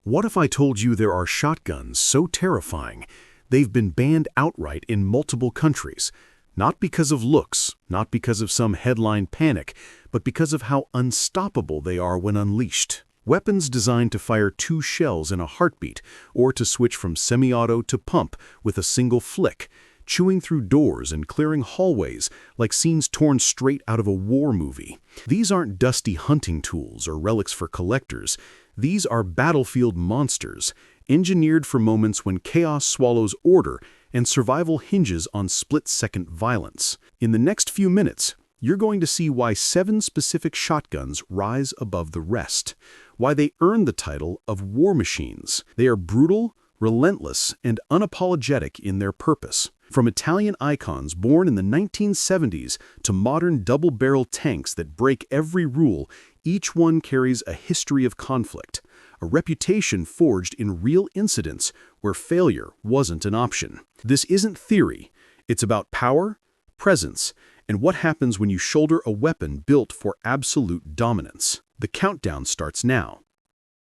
What if I told you there are shotguns so terrifying they've been banned outright in multiple countries? Not because of looks, not because of some headline panic, but because of how unstoppable they are when unleashed. Weapons designed to fire 2 shells in a heartbeat, or to switch from semi-auto to pump with a single flick, chewing through doors and clearing hallways like scenes torn straight out of a war movie. These aren't dusty hunting tools or relics for collectors. These are battlefield monsters, engineered for moments when chaos swallows order and survival hinges on split-second violence. In the next few minutes, you're going to see why 7 specific shotguns rise above the rest, why they earn the title of war machines. They are brutal, relentless, and unapologetic in their purpose. From Italian icons born in the 1970s to modern double-barrel tanks that break every rule, each one carries a history of conflict, a reputation forged in real incidents where failure wasn't an option. This isn't theory. It's about power, presence, and what happens when you shoulder a weapon built for absolute dominance. The countdown starts now.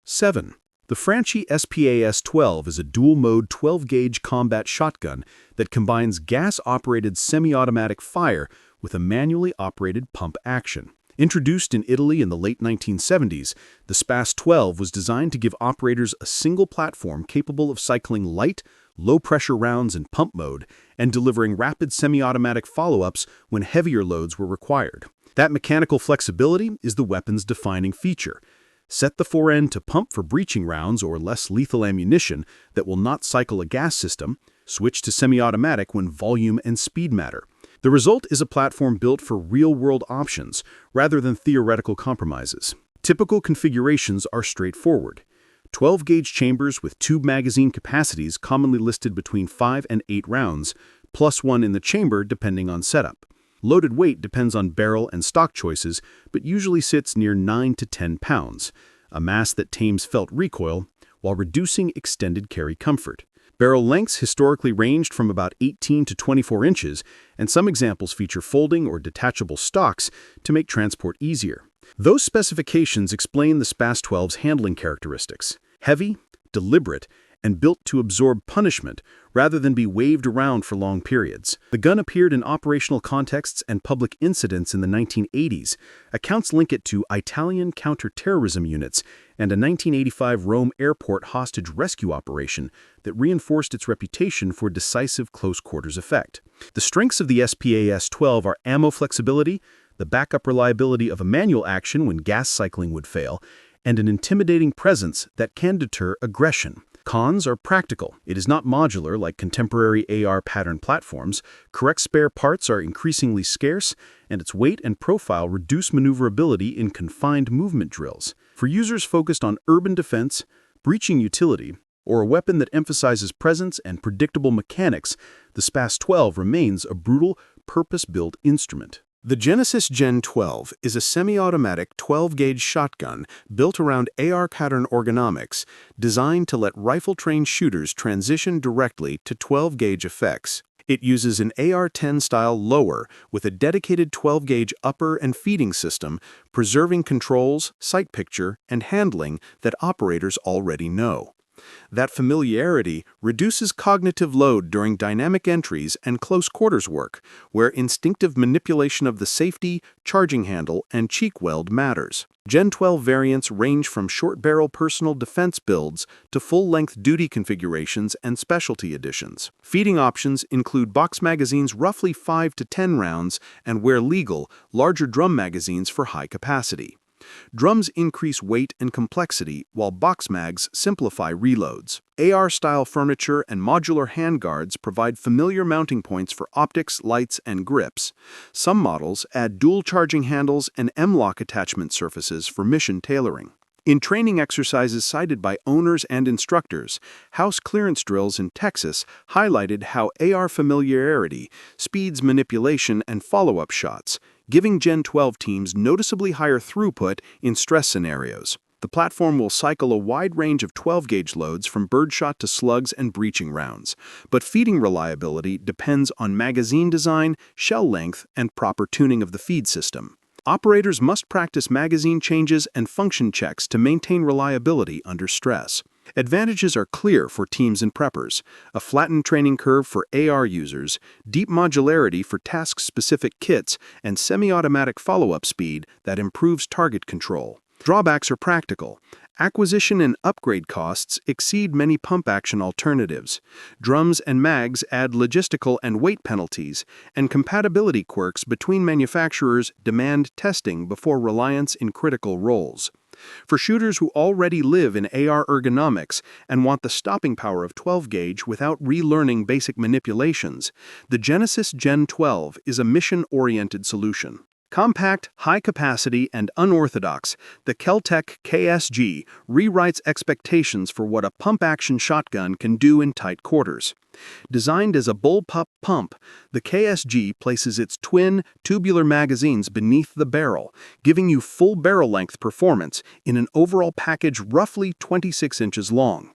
7. The Franchi SPAS-12 is a dual-mode 12-gauge combat shotgun that combines gas-operated semi-automatic fire with a manually operated pump action. Introduced in Italy in the late 1970s, the SPAS-12 was designed to give operators a single platform capable of cycling light, low-pressure rounds in pump mode and delivering rapid semi-automatic follow-ups when heavier loads were required. That mechanical flexibility is the weapon's defining feature. Set the forend to pump for breaching rounds or less lethal ammunition that will not cycle a gas system. Switch to semi-automatic when volume and speed matter. The result is a platform built for real-world options rather than theoretical compromises. Typical configurations are straightforward. 12-gauge chambers with tube magazine capacities commonly listed between 5 and 8 rounds, plus 1 in the chamber depending on setup. Loaded weight depends on barrel and stock choices, but usually sits near 9 to 10 pounds, a mass that tames felt recoil while reducing extended carry comfort. Barrel lengths historically ranged from about 18 to 24 inches, and some examples feature folding or detachable stocks to make transport easier. Those specifications explain the SPAS-12's handling characteristics: heavy, deliberate, and built to absorb punishment rather than be waved around for long periods. The gun appeared in operational contexts and public incidents in the 1980s. Accounts link it to Italian counter-terrorism units and a 1985 Rome airport hostage rescue operation that reinforced its reputation for decisive close-quarters effect. The strengths of the SPAS-12 are ammo flexibility, the backup reliability of a manual action when gas cycling would fail, and an intimidating presence that can deter aggression. Cons are practical. It is not modular like contemporary AR pattern platforms, correct spare parts are increasingly scarce, and its weight and profile reduce maneuverability in confined movement drills. For users focused on urban defense, breaching utility, or a weapon that emphasizes presence and predictable mechanics, the SPAS-12 remains a brutal, purpose-built instrument. The Genesis Gen 12 is a semi-automatic 12-gauge shotgun built around AR pattern ergonomics, designed to let rifle-trained shooters transition directly to 12-gauge effects. It uses an AR-10-style lower with a dedicated 12-gauge upper and feeding system, preserving controls, sight picture, and handling that operators already know. That familiarity reduces cognitive load during dynamic entries and close-quarters work, where instinctive manipulation of the safety, charging handle, and cheek weld matters. Gen 12 variants range from short-barrel personal defense builds to full-length duty configurations and specialty editions. Feeding options include box magazines roughly 5 to 10 rounds and, where legal, larger drum magazines for high capacity. Drums increase weight and complexity, while box mags simplify reloads. AR-style furniture and modular handguards provide familiar mounting points for optics, lights, and grips. Some models add dual charging handles and M-lock attachment surfaces for mission tailoring. In training exercises cited by owners and instructors, house clearance drills in Texas highlighted how AR familiarity speeds manipulation and follow-up shots, giving Gen 12 teams noticeably higher throughput in stress scenarios. The platform will cycle a wide range of 12-gauge loads from birdshot to slugs and breaching rounds, but feeding reliability depends on magazine design, shell length, and proper tuning of the feed system. Operators must practice magazine changes and function checks to maintain reliability under stress. Advantages are clear for teams and preppers: a flattened training curve for AR users, deep modularity for task-specific kits, and semi-automatic follow-up speed that improves target control. Drawbacks are practical. Acquisition and upgrade costs exceed many pump-action alternatives. Drums and mags add logistical and weight penalties, and compatibility quirks between manufacturers demand testing before reliance in critical roles. For shooters who already live in AR ergonomics and want the stopping power of 12-gauge without relearning basic manipulations, the Genesis Gen 12 is a mission-oriented solution. Compact, high-capacity, and unorthodox, the Kel-Tech KSG rewrites expectations for what a pump-action shotgun can do in tight quarters. Designed as a bullpup pump, the KSG places its twin, tubular magazines beneath the barrel, giving you full barrel-length performance in an overall package roughly 26 inches long.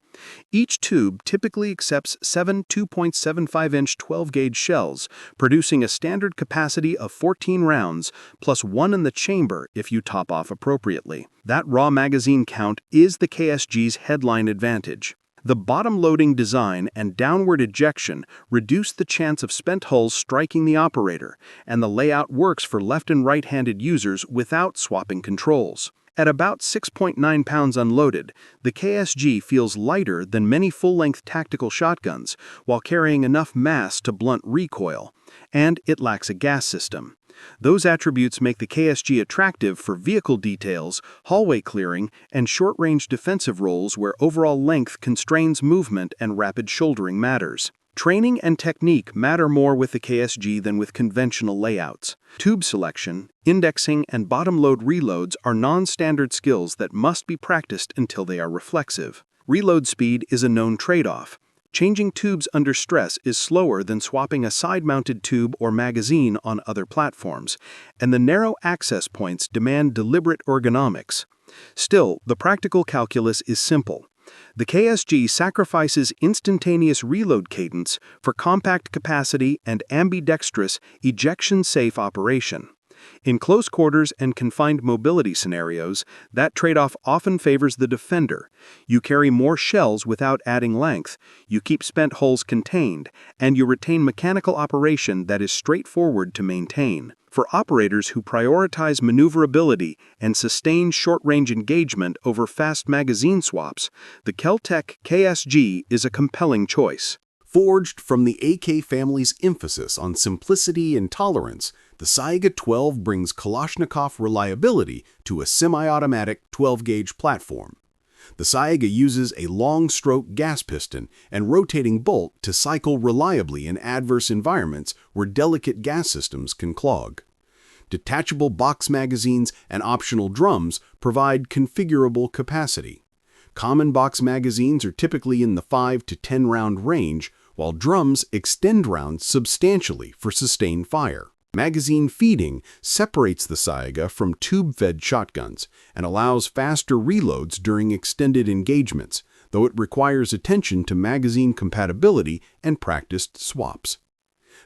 Each tube typically accepts 7 2.75-inch 12-gauge shells, producing a standard capacity of 14 rounds, plus one in the chamber if you top off appropriately. That raw magazine count is the KSG's headline advantage. The bottom-loading design and downward ejection reduce the chance of spent hulls striking the operator, and the layout works for left and right-handed users without swapping controls. At about 6.9 pounds unloaded, the KSG feels lighter than many full-length tactical shotguns while carrying enough mass to blunt recoil, and it lacks a gas system. Those attributes make the KSG attractive for vehicle details, hallway clearing, and short-range defensive roles where overall length constrains movement and rapid shouldering matters. Training and technique matter more with the KSG than with conventional layouts. Tube selection, indexing, and bottom-load reloads are non-standard skills that must be practiced until they are reflexive. Reload speed is a known trade-off. Changing tubes under stress is slower than swapping a side-mounted tube or magazine on other platforms, and the narrow access points demand deliberate ergonomics. Still, the practical calculus is simple. The KSG sacrifices instantaneous reload cadence for compact capacity and ambidextrous, ejection-safe operation. In close quarters and confined mobility scenarios, that trade-off often favors the defender. You carry more shells without adding length, you keep spent hulls contained, and you retain mechanical operation that is straightforward to maintain. For operators who prioritize maneuverability and sustain short-range engagement over fast magazine swaps, the Kel-Tech KSG is a compelling choice. Forged from the AK family's emphasis on simplicity and tolerance, the Saiga-12 brings Kalashnikov reliability to a semi-automatic 12-gauge platform. The Saiga uses a long-stroke gas piston and rotating bolt to cycle reliably in adverse environments where delicate gas systems can clog. Detachable box magazines and optional drums provide configurable capacity. Common box magazines are typically in the 5 to 10 round range, while drums extend rounds substantially for sustained fire. Magazine feeding separates the Saiga from tube-fed shotguns and allows faster reloads during extended engagements, though it requires attention to magazine compatibility and practiced swaps.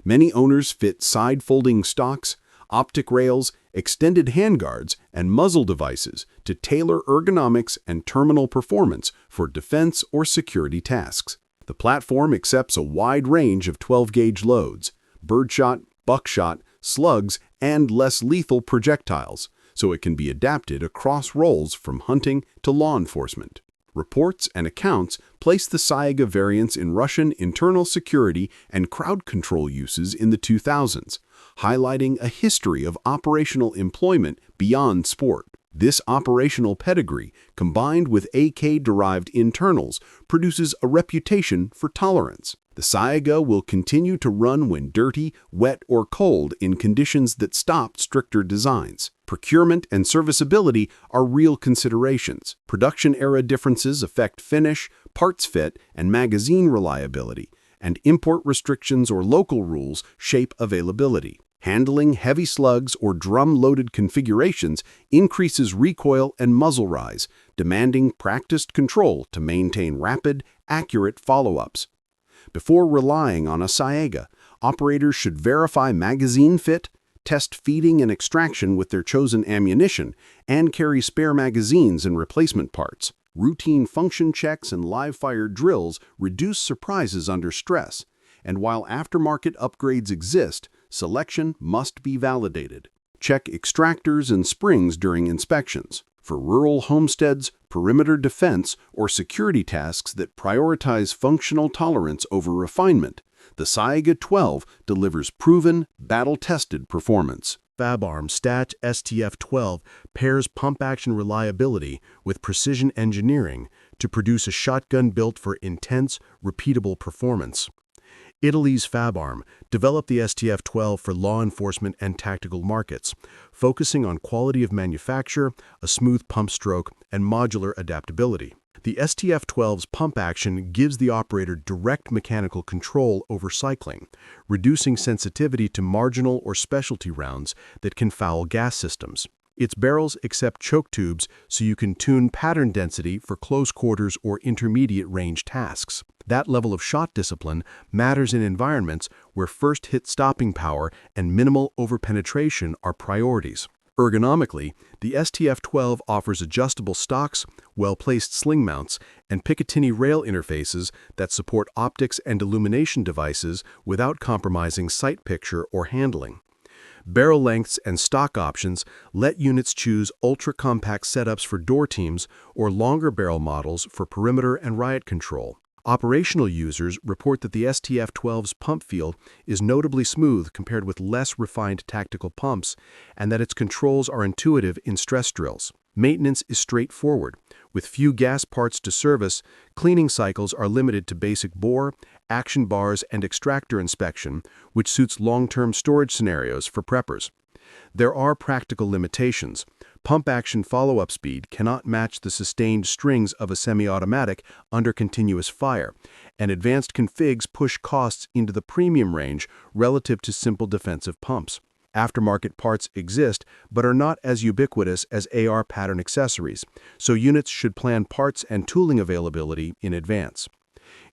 Many owners fit side-folding stocks, optic rails, extended handguards, and muzzle devices to tailor ergonomics and terminal performance for defense or security tasks. The platform accepts a wide range of 12-gauge loads, birdshot, buckshot, slugs, and less lethal projectiles, so it can be adapted across roles from hunting to law enforcement. Reports and accounts place the Saiga variants in Russian internal security and crowd control uses in the 2000s, highlighting a history of operational employment beyond sport. This operational pedigree, combined with AK-derived internals, produces a reputation for tolerance. The Saiga will continue to run when dirty, wet, or cold in conditions that stop stricter designs. Procurement and serviceability are real considerations. Production-era differences affect finish, parts fit, and magazine reliability, and import restrictions or local rules shape availability. Handling heavy slugs or drum-loaded configurations increases recoil and muzzle rise, demanding practiced control to maintain rapid, accurate follow-ups. Before relying on a Saiga, operators should verify magazine fit, test feeding and extraction with their chosen ammunition, and carry spare magazines and replacement parts. Routine function checks and live-fire drills reduce surprises under stress, and while aftermarket upgrades exist, selection must be validated. Check extractors and springs during inspections. For rural homesteads, perimeter defense, or security tasks that prioritize functional tolerance over refinement, the Saiga-12 delivers proven, battle-tested performance. Fabarm STF-12 pairs pump-action reliability with precision engineering to produce a shotgun built for intense, repeatable performance. Italy's Fabarm developed the STF-12 for law enforcement and tactical markets, focusing on quality of manufacture, a smooth pump stroke, and modular adaptability. The STF-12's pump action gives the operator direct mechanical control over cycling, reducing sensitivity to marginal or specialty rounds that can foul gas systems. Its barrels accept choke tubes so you can tune pattern density for close quarters or intermediate range tasks. That level of shot discipline matters in environments where first hit stopping power and minimal overpenetration are priorities. Ergonomically, the STF-12 offers adjustable stocks, well-placed sling mounts, and Picatinny rail interfaces that support optics and illumination devices without compromising sight picture or handling. Barrel lengths and stock options let units choose ultra-compact setups for door teams or longer barrel models for perimeter and riot control. Operational users report that the STF-12's pump field is notably smooth compared with less refined tactical pumps, and that its controls are intuitive in stress drills. Maintenance is straightforward. With few gas parts to service, cleaning cycles are limited to basic bore, action bars, and extractor inspection, which suits long-term storage scenarios for preppers. There are practical limitations. Pump action follow-up speed cannot match the sustained strings of a semi-automatic under continuous fire, and advanced configs push costs into the premium range relative to simple defensive pumps. Aftermarket parts exist, but are not as ubiquitous as AR pattern accessories, so units should plan parts and tooling availability in advance.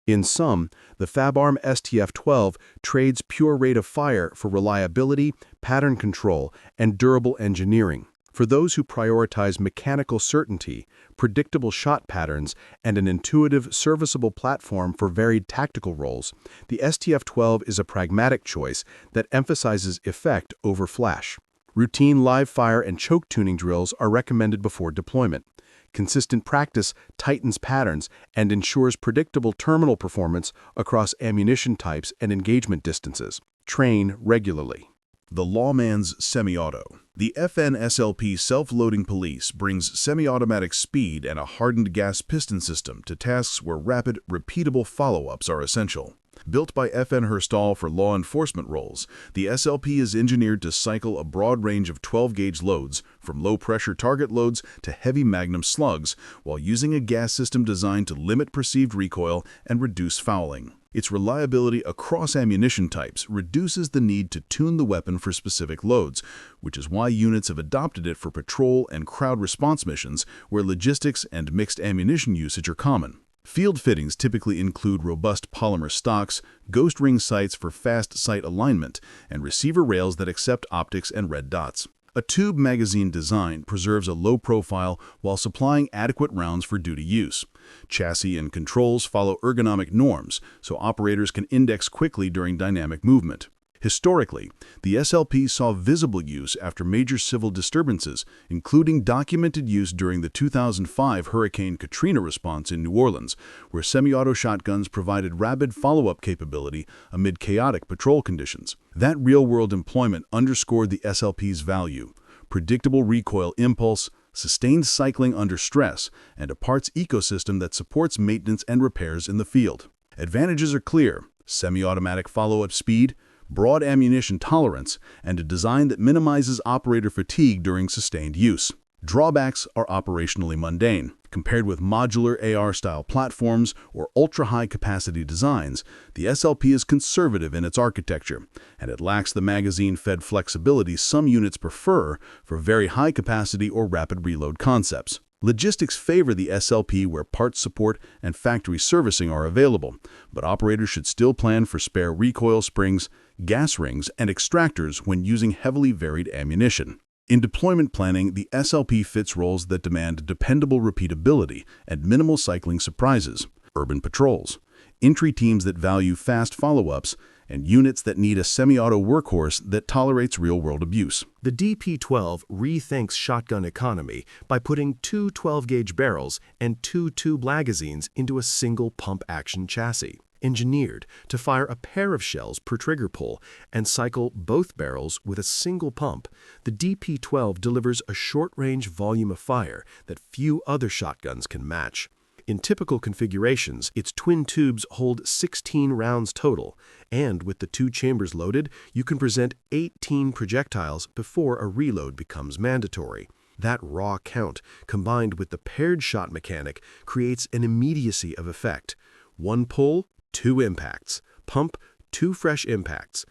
In sum, the Fabarm STF-12 trades pure rate of fire for reliability, pattern control, and durable engineering. For those who prioritize mechanical certainty, predictable shot patterns, and an intuitive, serviceable platform for varied tactical roles, the STF-12 is a pragmatic choice that emphasizes effect over flash. Routine live fire and choke tuning drills are recommended before deployment. Consistent practice tightens patterns and ensures predictable terminal performance across ammunition types and engagement distances. Train regularly. The Lawman's Semi-Auto. The FN SLP self-loading police brings semi-automatic speed and a hardened gas piston system to tasks where rapid, repeatable follow-ups are essential. Built by FN Herstal for law enforcement roles, the SLP is engineered to cycle a broad range of 12-gauge loads, from low-pressure target loads to heavy magnum slugs, while using a gas system designed to limit perceived recoil and reduce fouling. Its reliability across ammunition types reduces the need to tune the weapon for specific loads, which is why units have adopted it for patrol and crowd response missions where logistics and mixed ammunition usage are common. Field fittings typically include robust polymer stocks, ghost ring sights for fast sight alignment, and receiver rails that accept optics and red dots. A tube magazine design preserves a low profile while supplying adequate rounds for duty use. Chassis and controls follow ergonomic norms, so operators can index quickly during dynamic movement. Historically, the SLP saw visible use after major civil disturbances, including documented use during the 2005 Hurricane Katrina response in New Orleans, where semi-auto shotguns provided rapid follow-up capability amid chaotic patrol conditions. That real-world employment underscored the SLP's value: predictable recoil impulse, sustained cycling under stress, and a parts ecosystem that supports maintenance and repairs in the field. Advantages are clear: semi-automatic follow-up speed, broad ammunition tolerance, and a design that minimizes operator fatigue during sustained use. Drawbacks are operationally mundane. Compared with modular AR-style platforms or ultra-high-capacity designs, the SLP is conservative in its architecture, and it lacks the magazine-fed flexibility some units prefer for very high-capacity or rapid reload concepts. Logistics favor the SLP where parts support and factory servicing are available, but operators should still plan for spare recoil springs, gas rings, and extractors when using heavily varied ammunition. In deployment planning, the SLP fits roles that demand dependable repeatability and minimal cycling surprises, urban patrols, entry teams that value fast follow-ups, and units that need a semi-auto workhorse that tolerates real-world abuse. The DP-12 rethinks shotgun economy by putting two 12-gauge barrels and two tube magazines into a single pump-action chassis, engineered to fire a pair of shells per trigger pull and cycle both barrels with a single pump. The DP-12 delivers a short-range volume of fire that few other shotguns can match. In typical configurations, its twin tubes hold 16 rounds total, and with the two chambers loaded, you can present 18 projectiles before a reload becomes mandatory. That raw count, combined with the paired shot mechanic, creates an immediacy of effect. One pull, two impacts. Pump, two fresh impacts.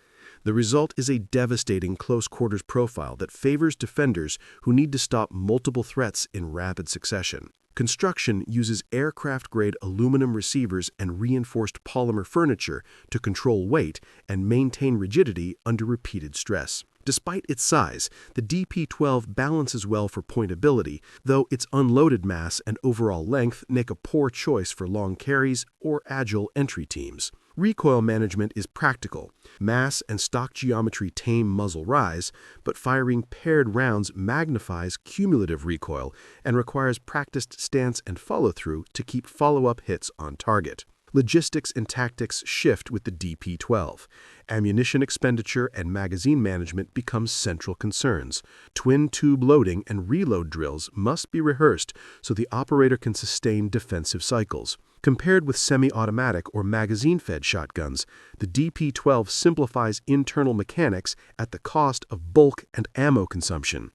The result is a devastating close-quarters profile that favors defenders who need to stop multiple threats in rapid succession. Construction uses aircraft-grade aluminum receivers and reinforced polymer furniture to control weight and maintain rigidity under repeated stress. Despite its size, the DP-12 balances well for pointability, though its unloaded mass and overall length make a poor choice for long carries or agile entry teams. Recoil management is practical. Mass and stock geometry tame muzzle rise, but firing paired rounds magnifies cumulative recoil and requires practiced stance and follow-through to keep follow-up hits on target. Logistics and tactics shift with the DP-12. Ammunition expenditure and magazine management become central concerns. Twin-tube loading and reload drills must be rehearsed so the operator can sustain defensive cycles. Compared with semi-automatic or magazine-fed shotguns, the DP-12 simplifies internal mechanics at the cost of bulk and ammo consumption.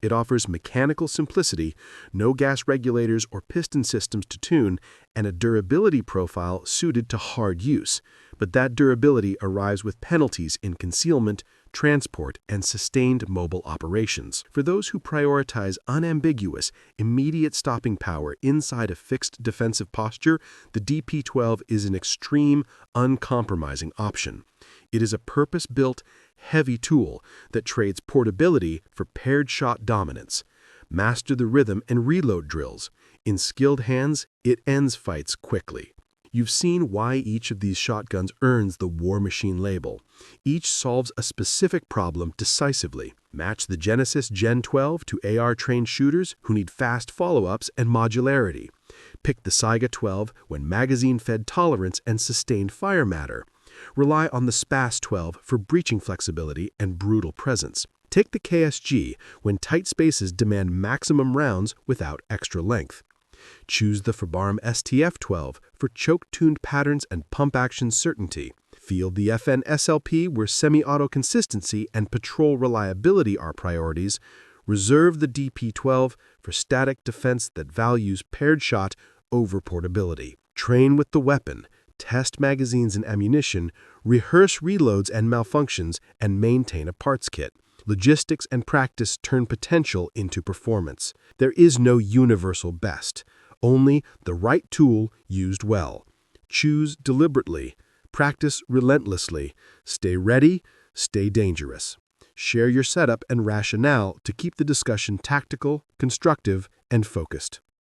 It offers mechanical simplicity, no gas regulators or piston systems to tune, and a durability profile suited to hard use. But that durability arrives with penalties in concealment, transport, and sustained mobile operations. For those who prioritize unambiguous, immediate stopping power inside a fixed defensive posture, the DP-12 is an extreme, uncompromising option. It is a purpose-built, heavy tool that trades portability for paired shot dominance. Master the rhythm and reload drills. In skilled hands, it ends fights quickly. You've seen why each of these shotguns earns the War Machine label. Each solves a specific problem decisively. Match the Genesis Gen 12 to AR-trained shooters who need fast follow-ups and modularity. Pick the Saiga-12 when magazine-fed tolerance and sustained fire matter. Rely on the SPAS-12 for breaching flexibility and brutal presence. Take the KSG when tight spaces demand maximum rounds without extra length. Choose the Fabarm STF-12 for choke-tuned patterns and pump-action certainty. Field the FN SLP where semi-auto consistency and patrol reliability are priorities. Reserve the DP-12 for static defense that values paired shot over portability. Train with the weapon. Test magazines and ammunition, rehearse reloads and malfunctions, and maintain a parts kit. Logistics and practice turn potential into performance. There is no universal best, only the right tool used well. Choose deliberately, practice relentlessly, stay ready, stay dangerous. Share your setup and rationale to keep the discussion tactical, constructive, and focused.